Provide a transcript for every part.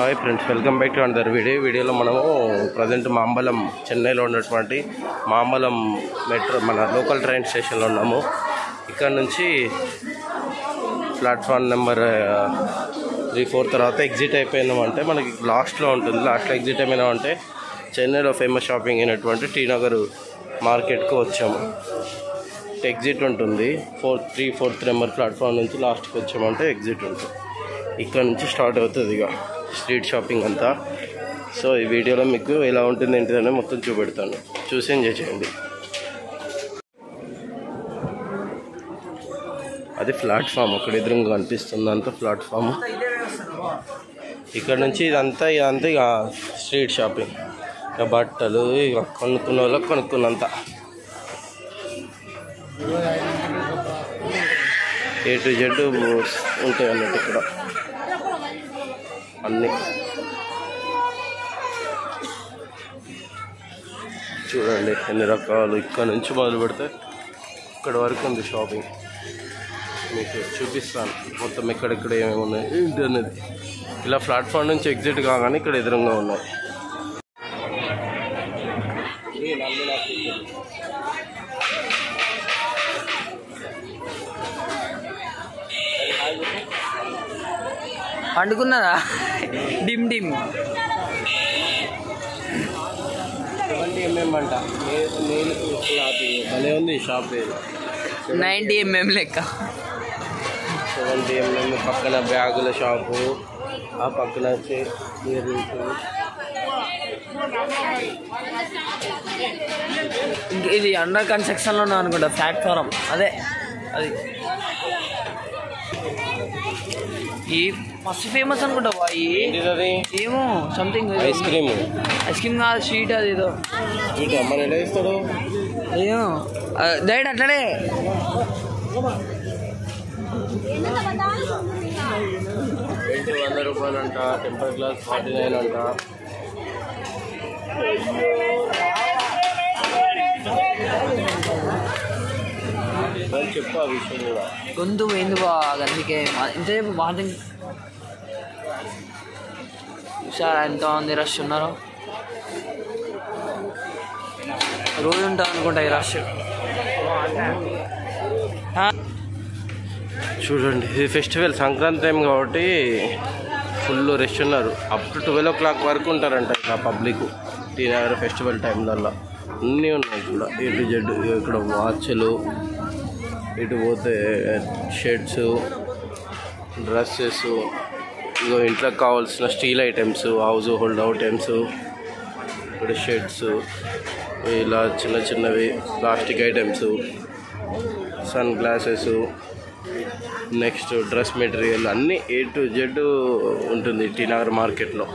Hi friends, welcome back to another వీడియోలో మనము present Mambalam చెన్నైలో ఉన్నటువంటి మాంబలం మెట్రో మన లోకల్ ట్రైన్ స్టేషన్లో ఉన్నాము. ఇక్కడ నుంచి ప్లాట్ఫామ్ నెంబర్ 3-4 తర్వాత ఎగ్జిట్ అయిపోయినామంటే మనకి లాస్ట్లో ఉంటుంది. లాస్ట్లో ఎగ్జిట్ అయిపోయినామంటే చెన్నైలో ఫేమస్ షాపింగ్ అయినటువంటి టీ నగర్ మార్కెట్కు వచ్చాము. ఎగ్జిట్ ఉంటుంది 4th నెంబర్ ప్లాట్ఫామ్ నుంచి లాస్ట్కి వచ్చామంటే ఎగ్జిట్ ఉంటుంది. ఇక్కడ నుంచి స్టార్ట్ అవుతుంది ఇక స్ట్రీట్ షాపింగ్ అంతా. సో ఈ వీడియోలో మీకు ఎలా ఉంటుంది ఏంటిదని మొత్తం చూపెడతాను, చూసి ఎంజాయ్ చేయండి. అది ప్లాట్ఫామ్, అక్కడ ఎదురుగా కనిపిస్తుంది అంతా ప్లాట్ఫామ్. ఇక్కడ నుంచి ఇదంతా ఇక స్ట్రీట్ షాపింగ్, ఇక బట్టలు ఇక కొనుక్కున్న వాళ్ళకి కొనుక్కున్నంత A to Z ఉంటాయి అన్నట్టు ఇక్కడ అన్నీ. చూడండి ఎన్ని రకాలు, ఇక్కడ నుంచి మొదలు పెడితే ఇక్కడ వరకు ఉంది షాపింగ్. మీకు చూపిస్తాను మొత్తం ఎక్కడెక్కడ ఏమేమి ఉన్నాయి ఏంటి అనేది. ఇలా ప్లాట్ఫామ్ నుంచి ఎగ్జిట్ కాగానే ఇక్కడ ఎదురుగా ఉన్నాయి. పండుకున్నదా డిమ్ డిమ్ 70 mm అంట. భలే ఉంది షాప్. 90 mm లెక్క. 70 mm పక్కన బ్యాగుల షాపు, ఆ పక్కన ఇయర్ రింగ్స్. ఇది అండర్ కన్స్ట్రక్షన్లో ఉన్నా అనుకుంటా ప్లాట్ఫారం. అదే అది ఈ మస్తు ఫేమస్ అనుకుంటా. ఏమో సంథింగ్ ఐస్ క్రీమ్ కాదు, స్వీట్. అది ఏదో స్వీట్. మరి ఎలా ఇస్తాడు ఏమో డైరెక్ట్ అట్లనే. ₹100 అంట. టెంపర్ గ్లాస్ 49 అంట. చెప్పు ఆ విషయం కూడా. గొంతు పోయింది బా, అందుకే ఇంతసేపు బాగా సార్ ఎంతమంది రష్ ఉన్నారు. రోజు ఉంటారు అనుకుంటా ఈ రష్. చూడండి, ఇది ఫెస్టివల్ సంక్రాంతి టైం కాబట్టి ఫుల్ రష్ ఉన్నారు. అప్ టు 12 o'clock వరకు ఉంటారంట ఇక పబ్లిక్ టీ నగర్ ఫెస్టివల్ టైంలలో. అన్నీ ఉన్నాయి ఇక్కడ A to Z. ఇక్కడ వాచ్లు, ఇటు పోతే షర్ట్స్, డ్రెస్సెస్, ఇగో ఇంట్లోకి కావాల్సిన steel items, household items, ఇక్కడ షర్ట్స్, ఇలా చిన్న చిన్నవి plastic items, sunglasses, next dress material అన్నీ A to Z ఉంటుంది టీ నగర్ మార్కెట్లో.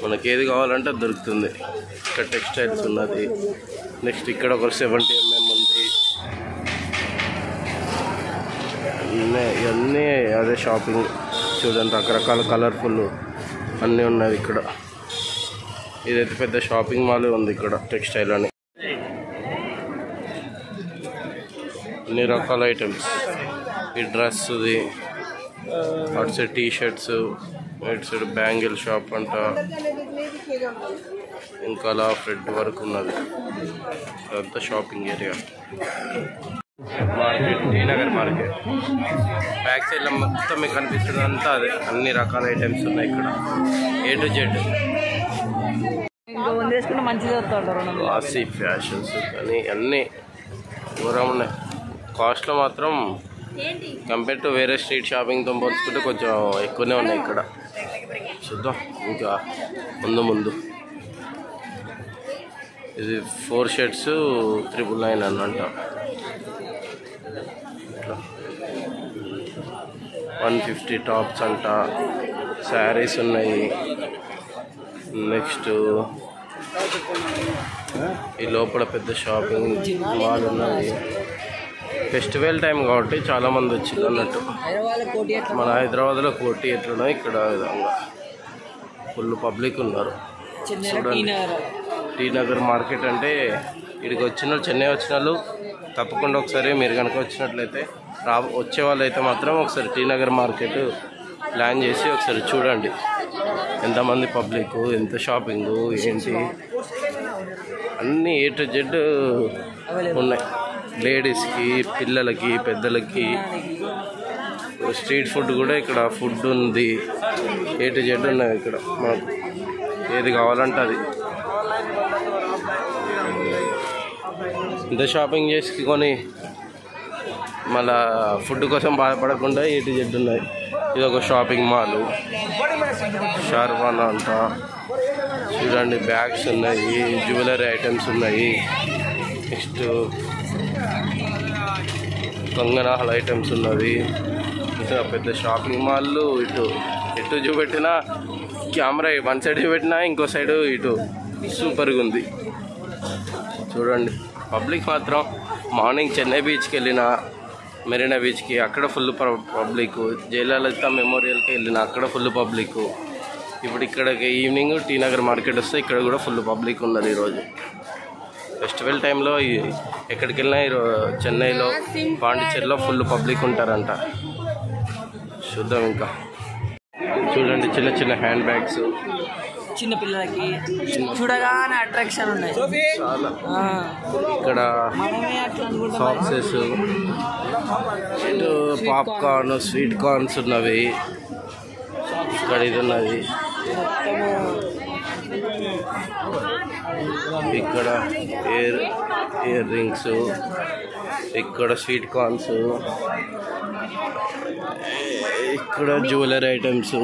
మనకి ఏది కావాలంటే అది దొరుకుతుంది. ఇక్కడ టెక్స్టైల్స్ ఉన్నది. నెక్స్ట్ ఇక్కడ ఒక 70 mm ఉంది. ఇవన్నీ అదే షాపింగ్. చూడండి రకరకాల కలర్ఫుల్ అన్నీ ఉన్నాయి ఇక్కడ. ఇదైతే పెద్ద షాపింగ్ మాల్ ఉంది ఇక్కడ, టెక్స్టైల్ అని. అన్ని రకాల ఐటమ్స్. ఈ డ్రెస్ది, అటు సైడ్ టీ షర్ట్స్, ఇటు సైడ్ బ్యాంగిల్ షాప్ అంట. ఇంకా అలా ఫ్రెడ్ వరకు ఉన్నది. అదంతా shopping area. Market, T Nagar market back సైడ్లో మొత్తం మీకు కనిపిస్తుంది అంతా అదే. అన్ని రకాల ఐటమ్స్ ఉన్నాయి ఇక్కడ A to Z. వాసి ఫ్యాషన్స్ కానీ అన్నీ దూరం ఉన్నాయి. కాస్ట్లో మాత్రం కంపేర్ టు వేరే స్ట్రీట్ షాపింగ్తో పోల్చుకుంటే కొంచెం ఎక్కువనే ఉన్నాయి ఇక్కడ. చూద్దాం ఇంకా ముందు. ఇది 4 షర్ట్స్ 999 అన్నంట. 150 టాప్స్ అంట. శారీస్ ఉన్నాయి. నెక్స్ట్ ఈ లోపల పెద్ద షాపింగ్ మాల్ ఉన్నది. ఫెస్టివల్ టైం కాబట్టి చాలామంది వచ్చింది అన్నట్టు. మన హైదరాబాద్లో కోటి ఎట్లున్నా ఇక్కడ విధంగా ఫుల్ పబ్లిక్ ఉన్నారు. చూడండి, టీ నగర్ మార్కెట్ అంటే ఇక్కడికి వచ్చిన చెన్నై వచ్చిన వాళ్ళు తప్పకుండా ఒకసారి మీరు కనుక వచ్చినట్లయితే వచ్చే వాళ్ళు అయితే మాత్రం ఒకసారి టీ నగర్ మార్కెట్ ప్లాన్ చేసి ఒకసారి చూడండి. ఎంతమంది పబ్లిక్, ఎంత షాపింగు, ఏంటి అన్నీ ఏ టు జెడ్ ఉన్నాయి. లేడీస్కి, పిల్లలకి, పెద్దలకి. స్ట్రీట్ ఫుడ్ కూడా ఇక్కడ ఫుడ్ ఉంది. ఏ టు జెడ్ ఉన్నాయి ఇక్కడ. మనకు ఏది కావాలంటే అది. ఇంత షాపింగ్ చేసుకొని మళ్ళా ఫుడ్ కోసం బాధపడకుండా ఏ టు జెడ్ ఉన్నాయి. ఇది ఒక షాపింగ్ మాల్. షార్వానా అంట. చూడండి, బ్యాగ్స్ ఉన్నాయి, జ్యువెలరీ ఐటమ్స్ ఉన్నాయి. నెక్స్ట్ కంగనాల ఐటమ్స్ ఉన్నవి. ఇంకా పెద్ద షాపింగ్ మాల్లు. ఇటు చూపెట్టినా కెమెరా వన్ సైడ్ చూపెట్టినా ఇంకో సైడ్ ఇటు సూపర్గా ఉంది. చూడండి, పబ్లిక్ మాత్రం మార్నింగ్ చెన్నై బీచ్కి వెళ్ళిన, మెరీనా బీచ్కి అక్కడ ఫుల్ పబ్లిక్. జయలలిత మెమోరియల్కి వెళ్ళిన అక్కడ ఫుల్ పబ్లిక్. ఇప్పుడు ఇక్కడికి ఈవినింగ్ టీ నగర్ మార్కెట్ వస్తే ఇక్కడ కూడా ఫుల్ పబ్లిక్ ఉన్నది. ఈరోజు ఫెస్టివల్ టైంలో ఎక్కడికి వెళ్ళినా చెన్నైలో, పాండిచ్చేరిలో ఫుల్ పబ్లిక్ ఉంటారంట. చూద్దాం. ఇంకా చూడండి, చిన్న చిన్న హ్యాండ్ బ్యాగ్స్ చిన్న పిల్లలకి చూడగానే అట్రాక్షన్ ఉన్నాయి చాలా. ఇక్కడ సాక్సెస్, ఇటు పాప్కార్న్, స్వీట్ కార్న్స్ ఉన్నవి. ఇక్కడ ఇది ఉన్నది. ఇక్కడ ఇయర్ రింగ్స్, ఇక్కడ స్వీట్ కార్న్స్, ఇక్కడ jewellery items,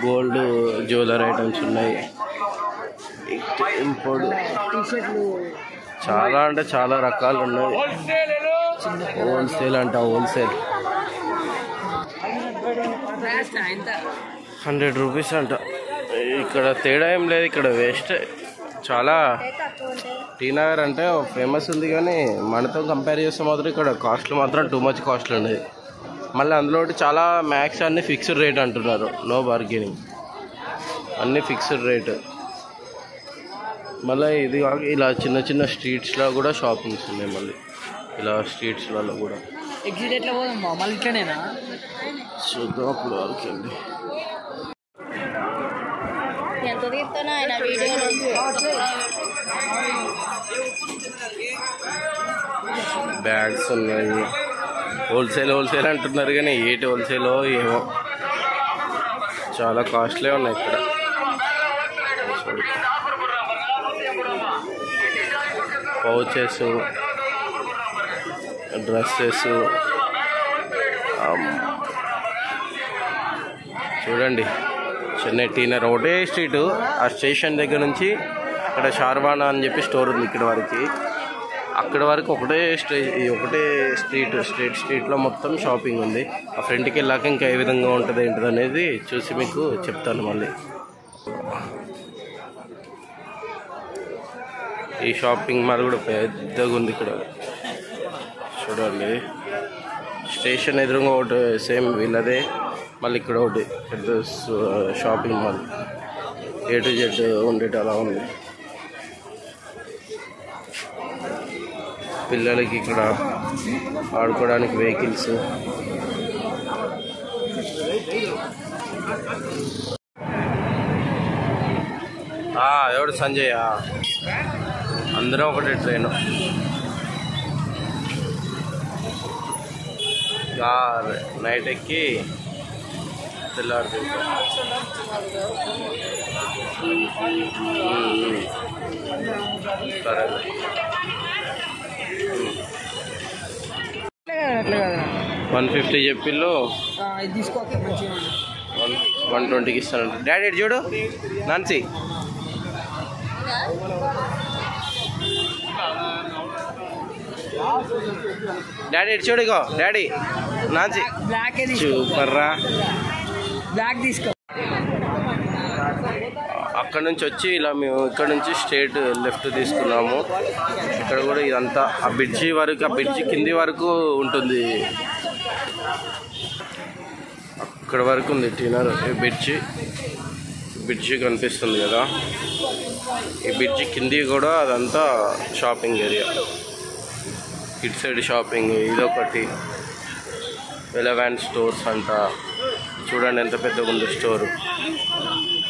gold jewellery items ఉన్నాయి. ఇంపోర్ట్ చాలా అంటే చాలా రకాలు ఉన్నాయి. హోల్సేల్ అంట, హోల్సేల్ 100 రూపీస్ అంట. ఇక్కడ తేడా ఏం లేదు, ఇక్కడ వేస్ట్. చాలా టీ నగర్ అంటే ఫేమస్ ఉంది, కానీ మనతో కంపేర్ చేస్తే మాత్రం ఇక్కడ కాస్ట్లు మాత్రం టూ మచ్ కాస్ట్లు ఉండేది. మళ్ళీ అందులో చాలా మ్యాక్స్ అన్నీ ఫిక్స్డ్ రేట్ అంటున్నారు, నో బార్గెనింగ్, అన్నీ ఫిక్స్డ్ రేట్. మళ్ళీ ఇది కాక ఇలా చిన్న చిన్న స్ట్రీట్స్లో కూడా షాపింగ్స్ ఉన్నాయి. మళ్ళీ ఇలా స్ట్రీట్స్లలో కూడా ఎగ్జిట్ ఎట్లా పోదాం మళ్ళీ ఇట్లనేనా చూద్దాం. అప్పుడు వరకు అండి ఎంత తీస్తానో ఆయన వీడియోలో బ్యాగ్స్ ఉన్నాయి. హోల్సేల్ అంటున్నారు, కానీ ఏటి హోల్సేలో ఏమో చాలా కాస్ట్లీ ఉన్నాయి ఇక్కడ. Pouches, dresses. చూడండి, చెన్నై టీ నగర్ ఒకటే స్ట్రీటు. ఆ స్టేషన్ దగ్గర నుంచి ఇక్కడ షార్వానా అని చెప్పి స్టోర్ ఉంది. ఇక్కడ వరకు అక్కడ వరకు ఒకటే స్ట్రీట్లో మొత్తం షాపింగ్ ఉంది. ఆ ఫ్రంట్కి వెళ్ళాక ఇంకా ఏ విధంగా ఉంటుంది ఏంటిది అనేది చూసి మీకు చెప్తాను. మళ్ళీ ఈ షాపింగ్ మాల్ కూడా పెద్దగా ఉంది ఇక్కడ. చూడండి, స్టేషన్ ఎదురుగా ఒకటి సేమ్ వీళ్ళదే. మళ్ళీ ఇక్కడ ఒకటి పెద్ద shopping mall, A to Z ఉండేటి అలా ఉంది. పిల్లలకి ఇక్కడ ఆడుకోవడానికి వెహికల్స్. ఎవడు సంజయ్? అందరం ఒకటే ట్రైన్. నైట్ ఎక్కి తెల్లారి సరే. 150 చెప్పిళ్ళు, 120కి ఇస్తానంట. డాడీ చూడు, నాన్సీ డాడీ చూడు, ఇగో డాడీ నాన్సీ సూపర్ రా. బ్లాక్ తీసుకో. అక్కడ నుంచి వచ్చి ఇలా మేము ఇక్కడ నుంచి స్ట్రేట్ లెఫ్ట్ తీసుకున్నాము. ఇక్కడ కూడా ఇదంతా ఆ బ్రిడ్జి వరకు, ఆ బ్రిడ్జి కింది వరకు ఉంటుంది. అక్కడ వరకు ఉంది టీనర్. ఈ బ్రిడ్జి కనిపిస్తుంది కదా, ఈ బ్రిడ్జి కింది కూడా అదంతా షాపింగ్ ఏరియా. ఇటు సైడ్ షాపింగ్ ఇదొకటి. ఎలెవెన్ స్టోర్స్ అంట. చూడండి ఎంత పెద్దగా ఉంది స్టోరు.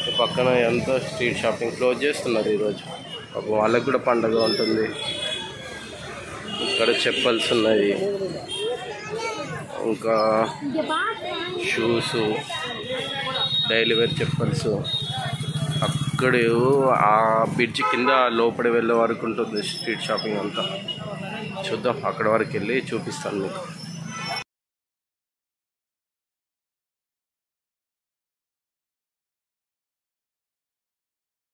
ఈ పక్కన ఎంతో స్ట్రీట్ షాపింగ్ క్లోజ్ చేస్తున్నారు ఈరోజు. పాపం వాళ్ళకి కూడా పండగ ఉంటుంది. ఇక్కడ చెప్పల్స్ ఉన్నాయి, ఇంకా షూస్, డైలీ వేర్ చెప్పల్స్. అక్కడ ఆ బ్రిడ్జ్ కింద లోపలి వెళ్ళే వరకు ఉంటుంది స్ట్రీట్ షాపింగ్ అంతా. చూద్దాం, అక్కడ వరకు వెళ్ళి చూపిస్తాను మీకు.